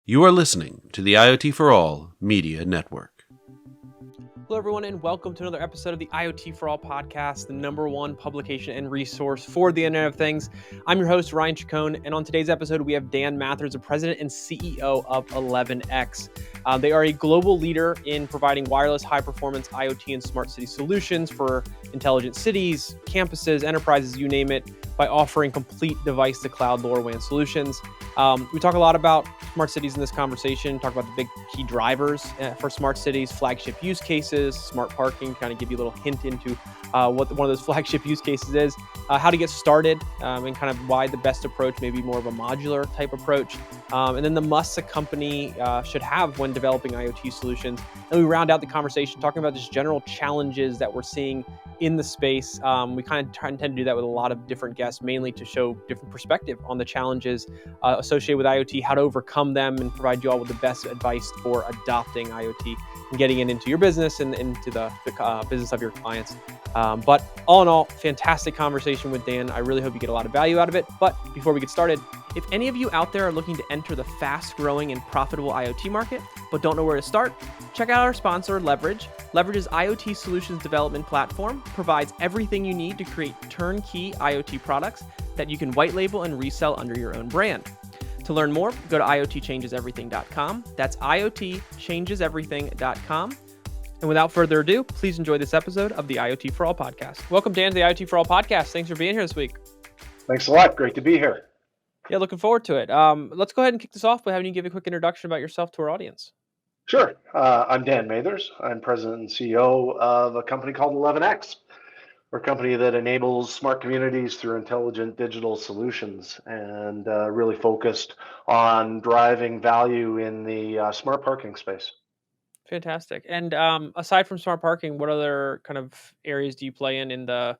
You are listening to the IoT For All Media Network. Hello, everyone, and welcome to another episode of the IoT For All Podcast, the number one publication and resource for the Internet of Things. I'm your host, Ryan Chacon, and on today's episode, we have Dan Mathers, the president and CEO of 11X. They are a global leader in providing wireless high-performance IoT and smart city solutions for intelligent cities, campuses, enterprises, you name it, by offering complete device-to-cloud LoRaWAN solutions. We talk a lot about smart cities in this conversation, talk about the big key drivers for smart cities, flagship use cases, smart parking, kind of give you a little hint into what one of those flagship use cases is, how to get started, and kind of why the best approach may be more of a modular type approach, and then the musts a company should have when developing IoT solutions. And we round out the conversation talking about just general challenges that we're seeing in the space. We kind of tend to do that with a lot of different guests, mainly to show different perspective on the challenges associated with IoT, how to overcome them, and provide you all with the best advice for adopting IoT and getting it into your business and into the business of your clients. But all in all, fantastic conversation with Dan. I really hope you get a lot of value out of it. But before we get started, if any of you out there are looking to enter the fast-growing and profitable IoT market, but don't know where to start, check out our sponsor, Leverage. Leverage's IoT solutions development platform provides everything you need to create turnkey IoT products that you can white label and resell under your own brand. To learn more, go to iotchangeseverything.com. That's iotchangeseverything.com. And without further ado, please enjoy this episode of the IoT For All Podcast. Welcome, Dan, to the IoT For All Podcast. Thanks for being here this week. Thanks a lot. Great to be here. Yeah, looking forward to it. Let's go ahead and kick this off by having you give a quick introduction about yourself to our audience. Sure. I'm Dan Mathers. I'm president and CEO of a company called 11X. We're a company that enables smart communities through intelligent digital solutions and really focused on driving value in the smart parking space. Fantastic. And aside from smart parking, what other kind of areas do you play in the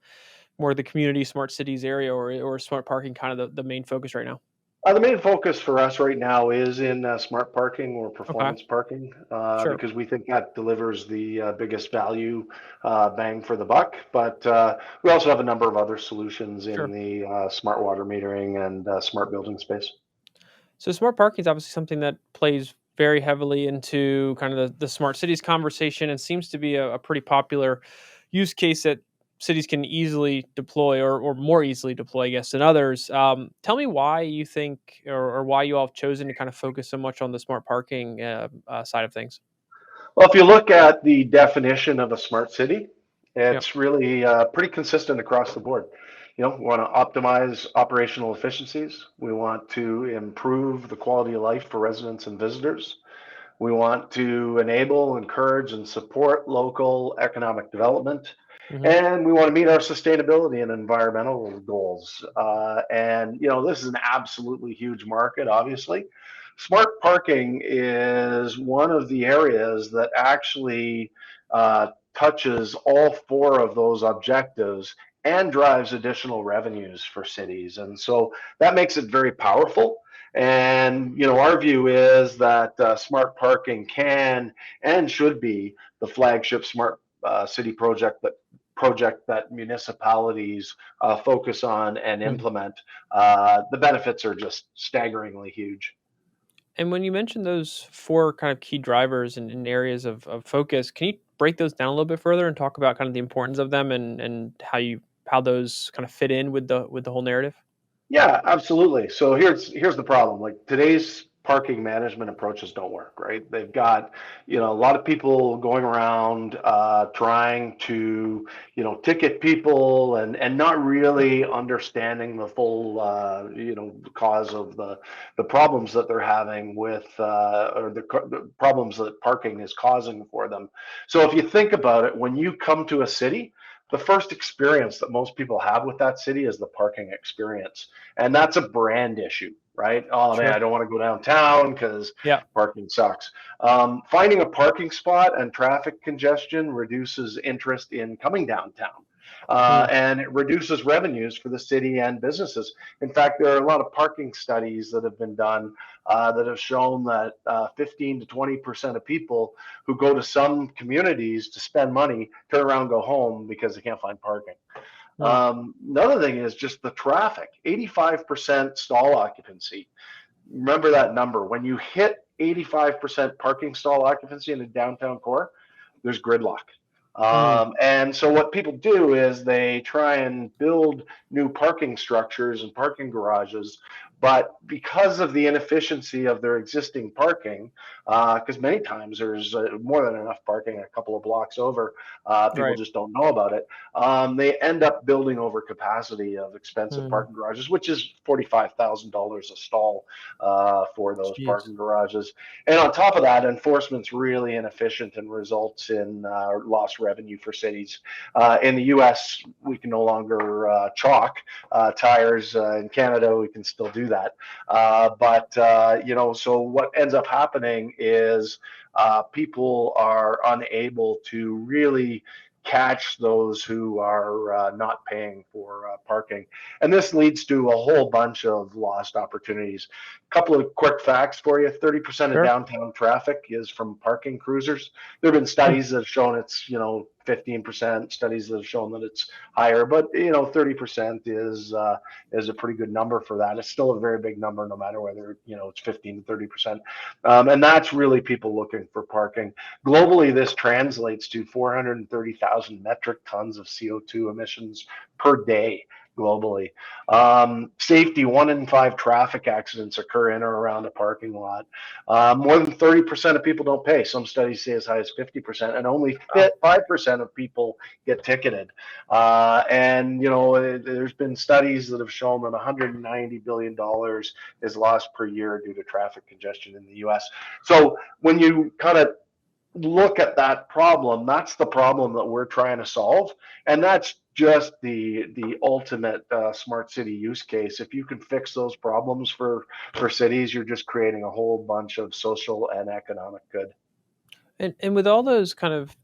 more the community smart cities area, or smart parking kind of the main focus right now? The main focus for us right now is in smart parking or performance parking, Sure. because we think that delivers the biggest value bang for the buck. But we also have a number of other solutions in Sure. the smart water metering and smart building space. So smart parking is obviously something that plays very heavily into kind of the smart cities conversation, and seems to be a pretty popular use case that cities can easily deploy, or more easily deploy, I guess, than others. Tell me why you think, or why you all have chosen to kind of focus so much on the smart parking side of things. Well, if you look at the definition of a smart city, Yep. it's really pretty consistent across the board. We want to optimize operational efficiencies. We want to improve the quality of life for residents and visitors. We want to enable, encourage, and support local economic development. Mm-hmm. And we want to meet our sustainability and environmental goals. This is an absolutely huge market, obviously. Smart parking is one of the areas that actually touches all four of those objectives and drives additional revenues for cities. And so that makes it very powerful. And our view is that smart parking can and should be the flagship smart city project that municipalities focus on and implement. The benefits are just staggeringly huge. And when you mentioned those four kind of key drivers and areas of focus, can you break those down a little bit further and talk about kind of the importance of them and how those kind of fit in with the whole narrative? Yeah, absolutely. So here's the problem. Like, today's parking management approaches don't work, right? They've got, a lot of people going around trying to, ticket people and not really understanding the full, cause of the problems that they're having with, or the problems that parking is causing for them. So if you think about it, when you come to a city, the first experience that most people have with that city is the parking experience. And that's a brand issue, right? Oh man, Sure. I don't want to go downtown because Yeah. parking sucks. Finding a parking spot and traffic congestion reduces interest in coming downtown. And it reduces revenues for the city and businesses. In fact, there are a lot of parking studies that have been done that have shown that 15 to 20% of people who go to some communities to spend money turn around and go home because they can't find parking. Another thing is just the traffic. 85% stall occupancy. remember that number. When you hit 85% parking stall occupancy in the downtown core, there's gridlock. And so what people do is they try and build new parking structures and parking garages, but because of the inefficiency of their existing parking, because many times there's more than enough parking a couple of blocks over, people Right. just don't know about it. They end up building over capacity of expensive Mm. parking garages, which is $45,000 a stall for those Jeez. parking garages. And on top of that, enforcement's really inefficient and results in lost revenue for cities. In the U.S., we can no longer chalk tires. In Canada, we can still do that. So what ends up happening is people are unable to really catch those who are not paying for parking. And this leads to a whole bunch of lost opportunities. A couple of quick facts for you. 30% of Sure. downtown traffic is from parking cruisers. There have been studies that have shown it's, 15%, studies that have shown that it's higher, but 30% is a pretty good number for that. It's still a very big number, no matter whether it's 15 to 30%, and that's really people looking for parking. Globally, this translates to 430,000 metric tons of CO2 emissions per day globally. Safety, 1 in 5 traffic accidents occur in or around a parking lot. More than 30% of people don't pay. Some studies say as high as 50%, and only 5% of people get ticketed. There's been studies that have shown that $190 billion is lost per year due to traffic congestion in the US. So when you kind of look at that problem, that's the problem that we're trying to solve. And that's just the ultimate smart city use case. If you can fix those problems for cities, you're just creating a whole bunch of social and economic good. And with all those kind of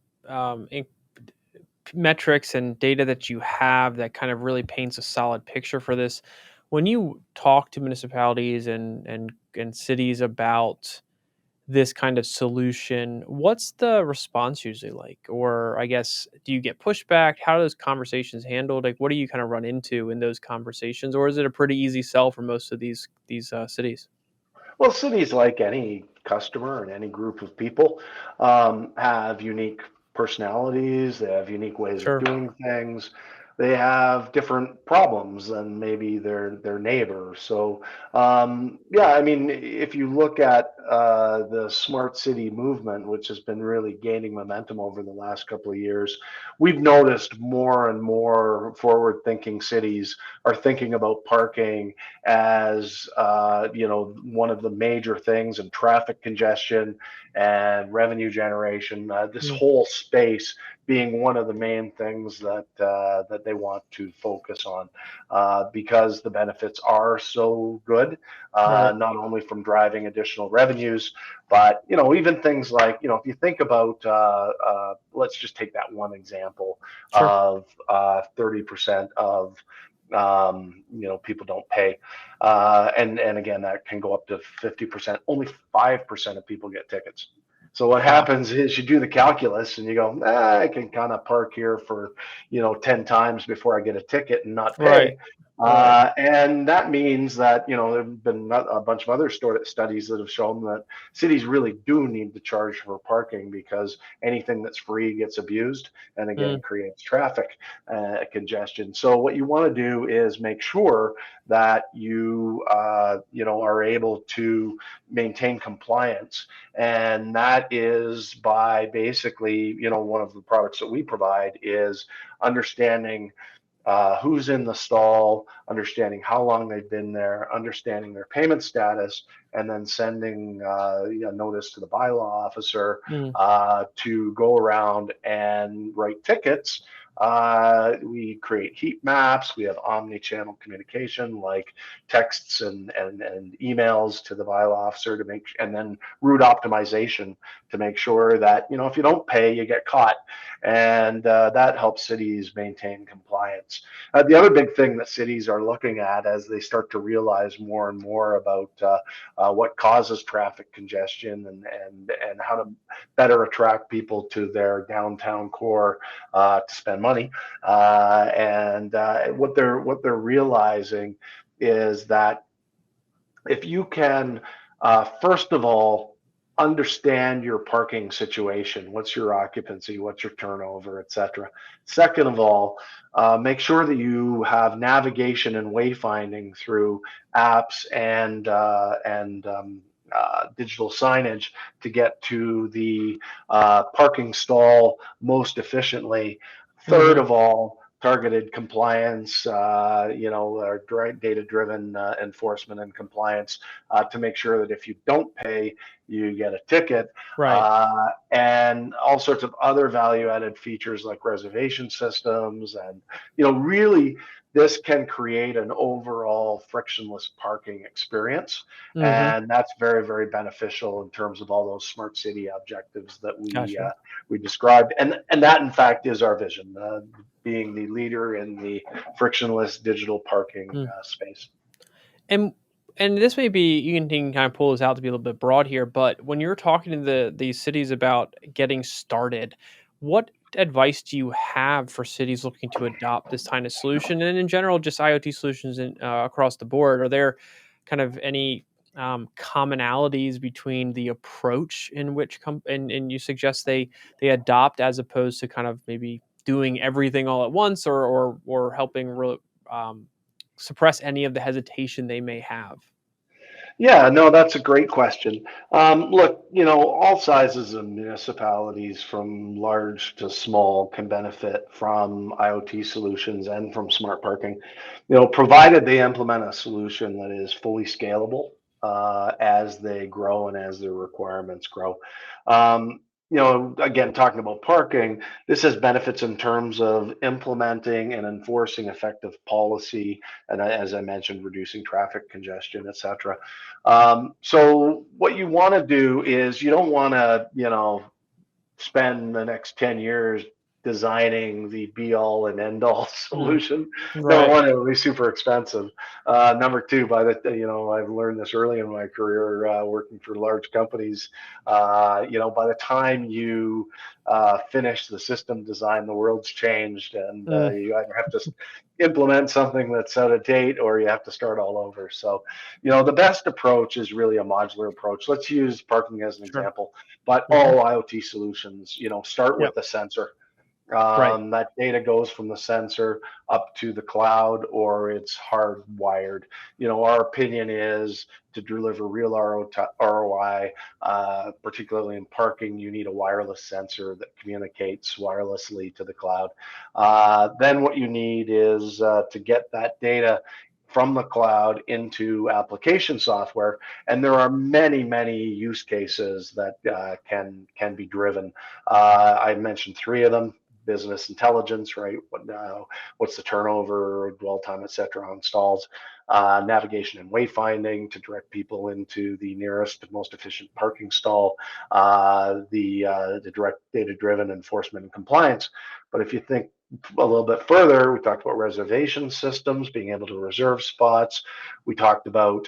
metrics and data that you have that kind of really paints a solid picture for this, when you talk to municipalities and cities about this kind of solution, what's the response usually like? Or I guess, do you get pushback? How are those conversations handled? Like, what do you kind of run into in those conversations? Or is it a pretty easy sell for most of these cities? Well, cities, like any customer and any group of people, have unique personalities. They have unique ways of Sure. doing things. They have different problems than maybe their neighbor. So, yeah, I mean, if you look at the smart city movement, which has been really gaining momentum over the last couple of years, we've noticed more and more forward-thinking cities are thinking about parking as one of the major things in traffic congestion and revenue generation. This Mm. whole space being one of the main things that they want to focus on because the benefits are so good, Right. not only from driving additional revenues, but even things like if you think about let's just take that one example Sure. of 30% of people don't pay. And again, that can go up to 50%. Only 5% of people get tickets. So what Wow. happens is you do the calculus and you go, I can kind of park here for, 10 times before I get a ticket and not Right. pay. Right. And that means that, there have been a bunch of other studies that have shown that cities really do need to charge for parking because anything that's free gets abused and again Mm. creates traffic congestion. So what you want to do is make sure that you are able to maintain compliance, and that is by basically one of the products that we provide is understanding who's in the stall, understanding how long they've been there, understanding their payment status, and then sending a notice to the bylaw officer Mm. to go around and write tickets. We create heat maps. We have omni-channel communication like texts and emails to the bylaw officer to make, and then route optimization to make sure that, if you don't pay, you get caught. And that helps cities maintain compliance. The other big thing that cities are looking at as they start to realize more and more about what causes traffic congestion and how to better attract people to their downtown core to spend money. And what they're realizing is that if you can, first of all, understand your parking situation, what's your occupancy, what's your turnover, et cetera. Second of all, make sure that you have navigation and wayfinding through apps and digital signage to get to the parking stall most efficiently. Third Mm-hmm. of all, targeted compliance, or data-driven enforcement and compliance to make sure that if you don't pay, you get a ticket, Right. and all sorts of other value-added features like reservation systems, and really this can create an overall frictionless parking experience, Mm-hmm. and that's very, very beneficial in terms of all those smart city objectives that Gotcha. we described, and that in fact is our vision, being the leader in the frictionless digital parking Mm. space. And this may be you can kind of pull this out to be a little bit broad here, but when you're talking to these cities about getting started, what advice do you have for cities looking to adopt this kind of solution, and in general, just IoT solutions across the board? Are there kind of any commonalities between the approach in which and you suggest they adopt as opposed to kind of maybe doing everything all at once, or helping um, suppress any of the hesitation they may have? Yeah, no, that's a great question. Look, all sizes of municipalities, from large to small, can benefit from IoT solutions and from smart parking, provided they implement a solution that is fully scalable as they grow and as their requirements grow. Again, talking about parking, this has benefits in terms of implementing and enforcing effective policy, and as I mentioned, reducing traffic congestion, et cetera. So what you want to do is you don't want to, spend the next 10 years designing the be all and end all Mm, solution. Number right. one, it would be super expensive. Number two, I've learned this early in my career working for large companies. By the time you finish the system design, the world's changed, and Mm, you either have to implement something that's out of date or you have to start all over. So, the best approach is really a modular approach. Let's use parking as an sure. example, but Hmm. all IoT solutions, start Yep. with the sensor. Right. That data goes from the sensor up to the cloud, or it's hardwired. Our opinion is to deliver real ROI, particularly in parking, you need a wireless sensor that communicates wirelessly to the cloud. Then what you need is to get that data from the cloud into application software, and there are many, many use cases that can be driven. I mentioned three of them: business intelligence, right? What's the turnover, dwell time, et cetera, on stalls, navigation and wayfinding to direct people into the nearest, most efficient parking stall, the direct data-driven enforcement and compliance. But if you think a little bit further, we talked about reservation systems, being able to reserve spots. We talked about,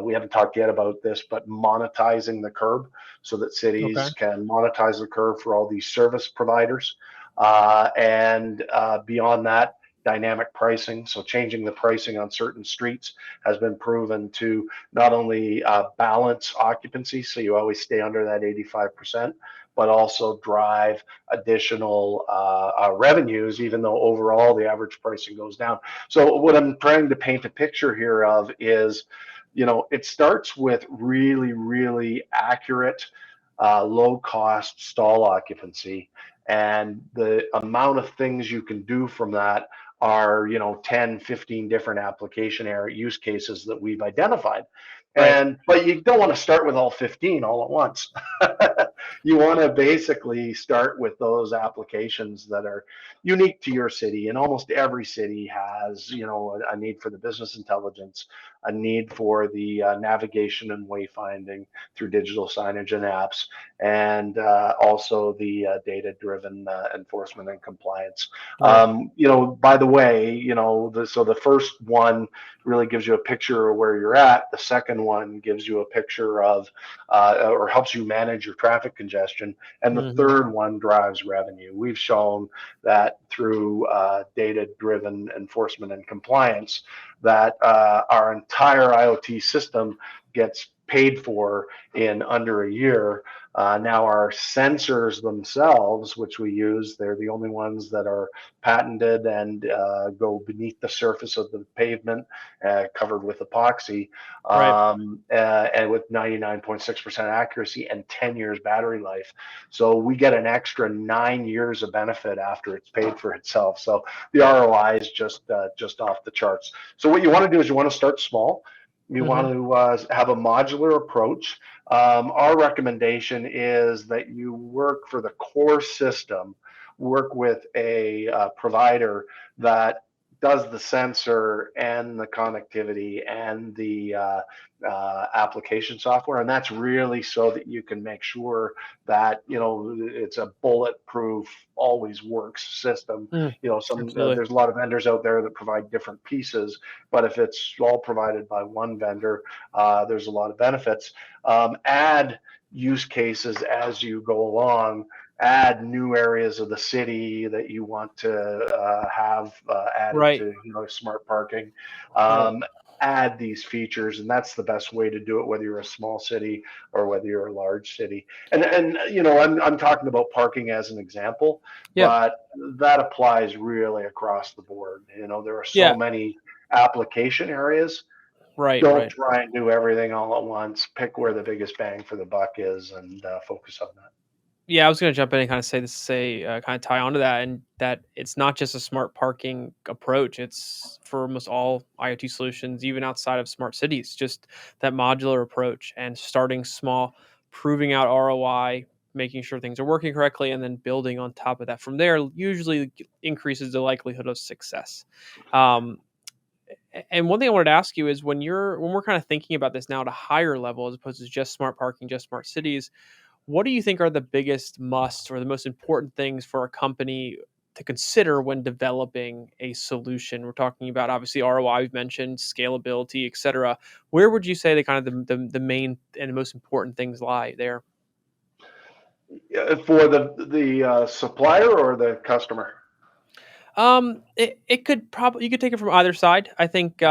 we haven't talked yet about this, but monetizing the curb so that Okay. cities can monetize the curve for all these service providers. And beyond that, dynamic pricing. So changing the pricing on certain streets has been proven to not only balance occupancy, so you always stay under that 85%, but also drive additional revenues, even though overall the average pricing goes down. So what I'm trying to paint a picture here of is, it starts with really, really accurate, low cost stall occupancy. And the amount of things you can do from that are, 10, 15 different application area use cases that we've identified. Right. But you don't want to start with all 15 all at once. You want to basically start with those applications that are unique to your city. And almost every city has, a need for the business intelligence, a need for the navigation and wayfinding through digital signage and apps, and also the data-driven enforcement and compliance. Right. By the way, so the first one really gives you a picture of where you're at. The second one gives you a picture of, or helps you manage your traffic congestion. And the Hmm. third one drives revenue. We've shown that through data-driven enforcement and compliance, that our entire IoT system gets paid for in under a year. Now our sensors themselves, which we use, they're the only ones that are patented and go beneath the surface of the pavement, covered with epoxy, Right. and with 99.6% accuracy and 10 years battery life. So we get an extra 9 years of benefit after it's paid for itself. So the ROI is just off the charts. So what you want to do is you want to start small. You want to have a modular approach. Our recommendation is that you work for the core system, work with a provider that does the sensor and the connectivity and the application software, and that's really so that you can make sure that it's a bulletproof, always works system. Absolutely. There's a lot of vendors out there that provide different pieces, but if it's all provided by one vendor, there's a lot of benefits. Add use cases as you go along. Add new areas of the city that you want to have added Right. to smart parking. Right. Add these features, and that's the best way to do it, whether you're a small city or whether you're a large city. And I'm talking about parking as an example, Yeah. but that applies really across the board. There are so Yeah. many application areas. Right. Don't Right. try and do everything all at once. Pick where the biggest bang for the buck is and focus on that. Yeah, I was going to jump in and kind of kind of tie onto that, and that it's not just a smart parking approach. It's for almost all IoT solutions, even outside of smart cities, just that modular approach and starting small, proving out ROI, making sure things are working correctly, and then building on top of that. From there, usually increases the likelihood of success. Um, and one thing I wanted to ask you is when we're kind of thinking about this now at a higher level, as opposed to just smart parking, just smart cities, what do you think are the biggest musts or the most important things for a company to consider when developing a solution? We're talking about obviously ROI, we've mentioned scalability, et cetera. Where would you say the kind of the main and the most important things lie there? For the supplier or the customer? It could probably, you could take it from either side. I think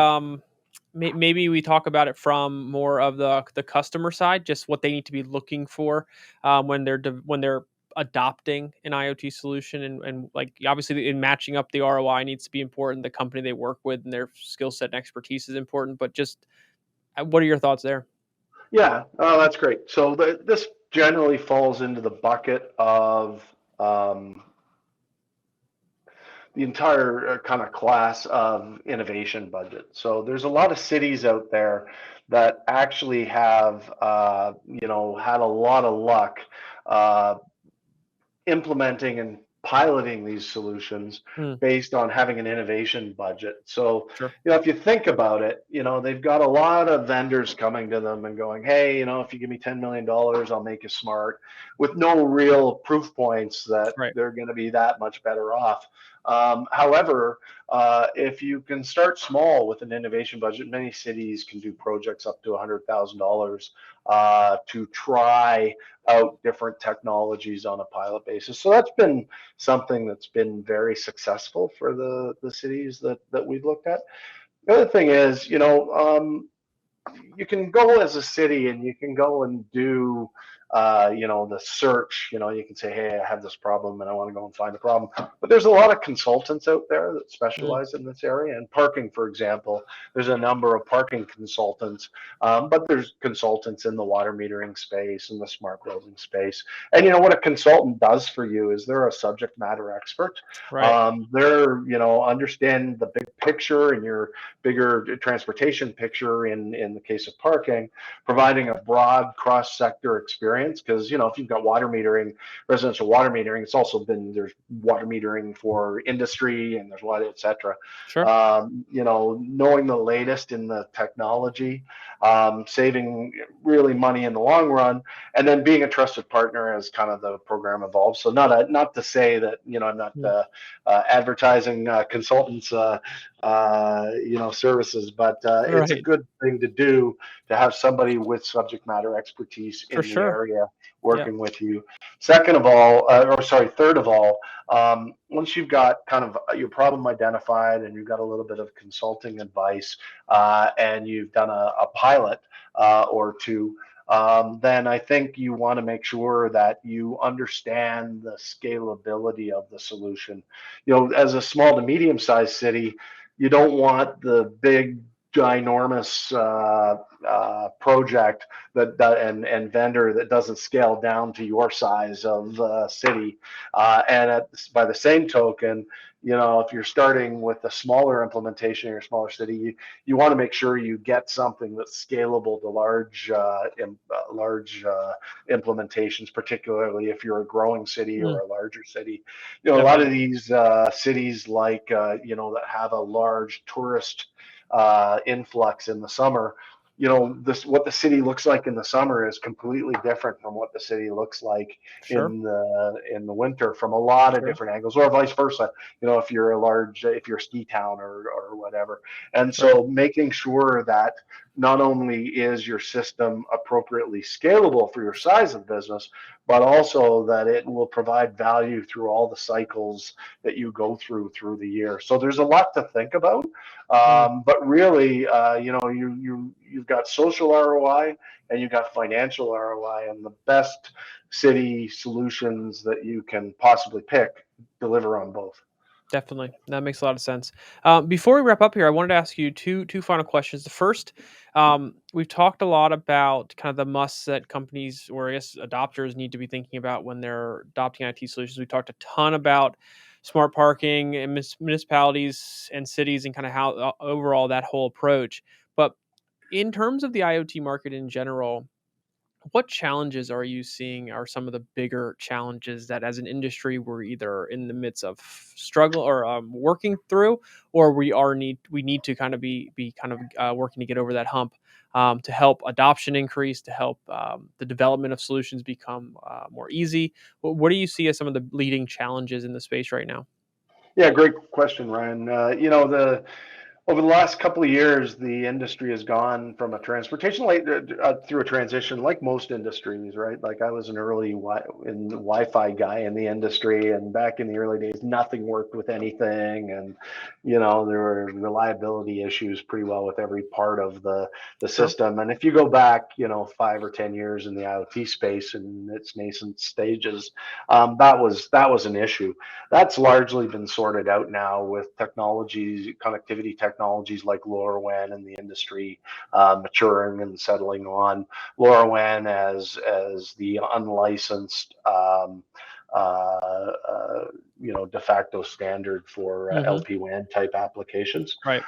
maybe we talk about it from more of the customer side, just what they need to be looking for when they're adopting an IoT solution, and like obviously in matching up the ROI needs to be important. The company they work with and their skill set and expertise is important. But just what are your thoughts there? Yeah, that's great. So this generally falls into the bucket of um, the entire kind of class of innovation budget. So there's a lot of cities out there that actually have, had a lot of luck uh, implementing and piloting these solutions Hmm, based on having an innovation budget. So, sure. if you think about it, they've got a lot of vendors coming to them and going, hey, if you give me $10 million, I'll make you smart, with no real proof points that Right. they're going to be that much better off. However, if you can start small with an innovation budget, many cities can do projects up to $100,000 to try out different technologies on a pilot basis. So that's been something that's been very successful for the cities that we've looked at. The other thing is, you can go as a city and you can go and do the search. You can say, hey, I have this problem and I want to go and find the problem. But there's a lot of consultants out there that Mm, specialize in this area. And parking, for example, there's a number of parking consultants, but there's consultants in the water metering space and the smart building space. And what a consultant does for you is they're a subject matter expert. right. They're understand the big picture and your bigger transportation picture in the case of parking, providing a broad cross-sector experience. Because if you've got water metering, residential water metering, it's also there's water metering for industry and there's water, etc. Sure. Knowing the latest in the technology, saving really money in the long run, and then being a trusted partner as kind of the program evolves. So not to say that I'm not Mm, advertising consultants services, but it's a Right. good thing to do to have somebody with subject matter expertise For in the sure. area Yeah. working with you. Second of all, or sorry, third of all, once you've got kind of your problem identified and you've got a little bit of consulting advice and you've done a pilot or two, then I think you want to make sure that you understand the scalability of the solution. As a small to medium sized city, you don't want the big ginormous project and vendor that doesn't scale down to your size of city. By the same token, if you're starting with a smaller implementation in your smaller city, you want to make sure you get something that's scalable to large implementations, particularly if you're a growing city Mm, or a larger city. A lot definitely. of these cities that have a large tourist influx in the summer. This what the city looks like in the summer is completely different from what the city looks like Sure. in the winter from a lot of Sure. different angles, or vice versa. If you're a ski town or whatever. And Right. so making sure that not only is your system appropriately scalable for your size of business, but also that it will provide value through all the cycles that you go through the year. So there's a lot to think about, Mm, but really, you've got social ROI and you've got financial ROI, and the best city solutions that you can possibly pick deliver on both. definitely. That makes a lot of sense. Before we wrap up here, I wanted to ask you two final questions. The first, we've talked a lot about kind of the musts that companies or I guess adopters need to be thinking about when they're adopting IT solutions. We talked a ton about smart parking and municipalities and cities and kind of how overall that whole approach. But in terms of the IoT market in general, what challenges are you seeing are some of the bigger challenges that as an industry we're either in the midst of struggle or working through, or we need to kind of be kind of working to get over that hump, to help adoption increase, to help the development of solutions become more easy. What do you see as some of the leading challenges in the space right now? Yeah, great question, Ryan. The over the last couple of years, the industry has gone from a transportation through a transition, like most industries, right? Like I was an early Wi-Fi guy in the industry, and back in the early days, nothing worked with anything, and there were reliability issues pretty well with every part of the Sure. system. And if you go back, 5 or 10 years in the IoT space in its nascent stages, that was an issue. That's largely been sorted out now with connectivity technologies like LoRaWAN in the industry maturing and settling on. LoRaWAN as the unlicensed de facto standard for Hmm. LPWAN type applications. Right.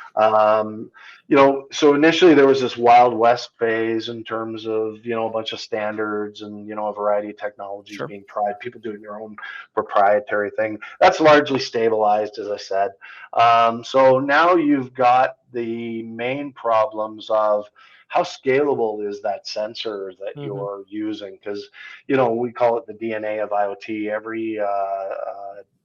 So initially there was this Wild West phase in terms of, a bunch of standards and, a variety of technologies Sure. being tried, people doing their own proprietary thing. That's largely stabilized, as I said. So now you've got the main problems of how scalable is that sensor that Hmm. you're using? Because, we call it the DNA of IoT. Every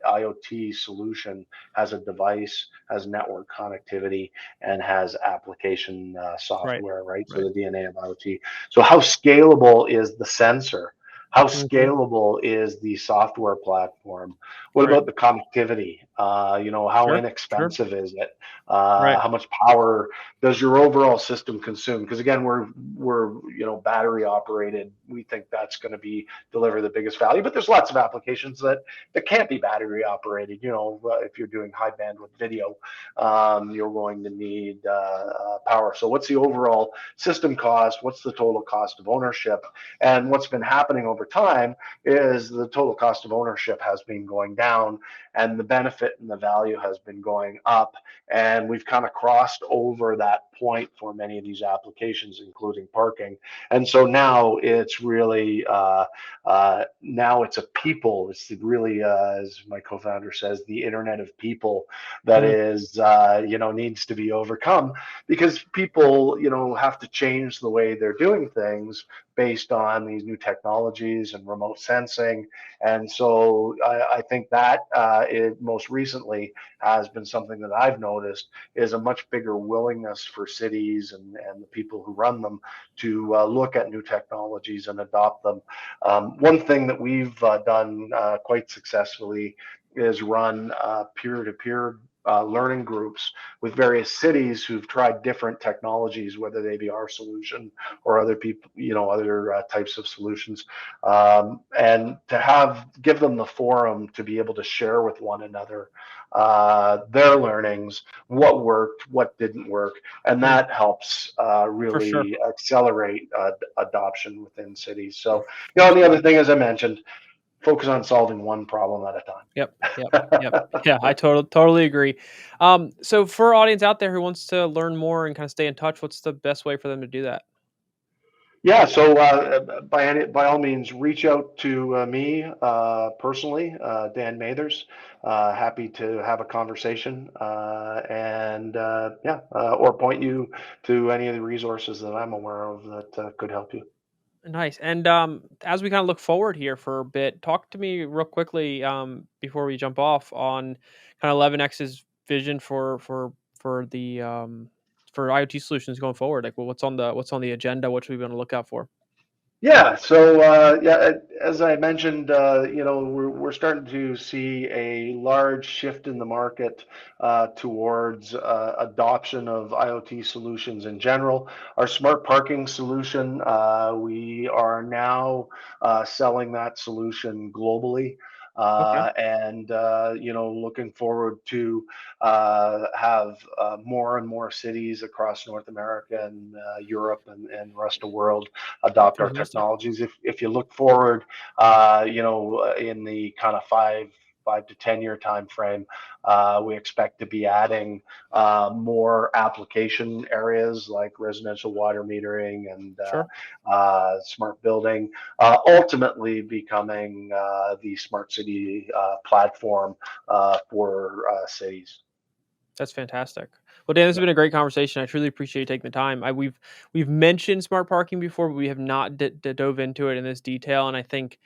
IoT solution has a device, has network connectivity, and has application Right. software, right? So Right. the DNA of IoT. So how scalable is the sensor? How Hmm. scalable is the software platform? What Right. about the connectivity? How Sure. Sure. inexpensive is it? Right. How much power does your overall system consume? Because again, we're battery operated. We think that's going to be deliver the biggest value. But there's lots of applications that can't be battery operated. If you're doing high bandwidth video, you're going to need power. So what's the overall system cost? What's the total cost of ownership? And what's been happening over time is the total cost of ownership has been going down, and the benefit and the value has been going up. And we've kind of crossed over that point for many of these applications, including parking. And so now it's really now it's a people. It's really, as my co-founder says, the Internet of People that Mm, is, needs to be overcome, because people, have to change the way they're doing things, based on these new technologies and remote sensing. And so I think that it most recently has been something that I've noticed is a much bigger willingness for cities and the people who run them to look at new technologies and adopt them. One thing that we've done quite successfully is run peer-to-peer learning groups with various cities who've tried different technologies, whether they be our solution or other people, other types of solutions, and to give them the forum to be able to share with one another their learings, what worked, what didn't work, and that helps really accelerate adoption within cities. So, and the other thing, as I mentioned, focus on solving one problem at a time. Yep. Yeah, I totally agree. So for our audience out there who wants to learn more and kind of stay in touch, what's the best way for them to do that? Yeah, so by all means, reach out to me personally, Dan Mathers. Happy to have a conversation, or point you to any of the resources that I'm aware of that could help you. Nice. And as we kind of look forward here for a bit, talk to me real quickly before we jump off on kind of 11x's vision for the for IoT solutions going forward. Like, well, what's on the agenda? What should we be on the lookout for? Yeah, so as I mentioned, we're starting to see a large shift in the market towards adoption of IoT solutions in general. Our smart parking solution, we are now selling that solution globally. Looking forward to have more and more cities across North America and Europe and the rest of the world adopt our technologies. If you look forward, in the kind of 5 to 10 year time frame, we expect to be adding more application areas like residential water metering and smart building, ultimately becoming the smart city platform for cities. That's fantastic. Well, Dan, this has been a great conversation. I truly appreciate you taking the time. We've mentioned smart parking before, but we have not dove into it in this detail. And I think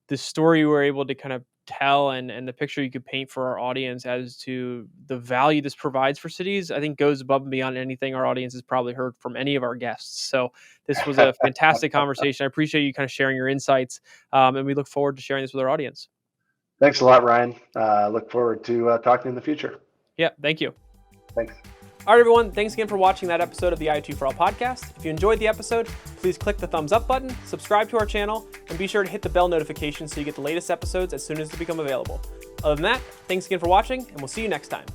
the story we were able to kind of tell and the picture you could paint for our audience as to the value this provides for cities, I think goes above and beyond anything our audience has probably heard from any of our guests. So this was a fantastic conversation. I appreciate you kind of sharing your insights, and we look forward to sharing this with our audience. Thanks a lot, Ryan. Look forward to talking in the future. Yeah, thank you. Thanks. All right, everyone. Thanks again for watching that episode of the IoT For All podcast. If you enjoyed the episode, please click the thumbs up button, subscribe to our channel, and be sure to hit the bell notification so you get the latest episodes as soon as they become available. Other than that, thanks again for watching, and we'll see you next time.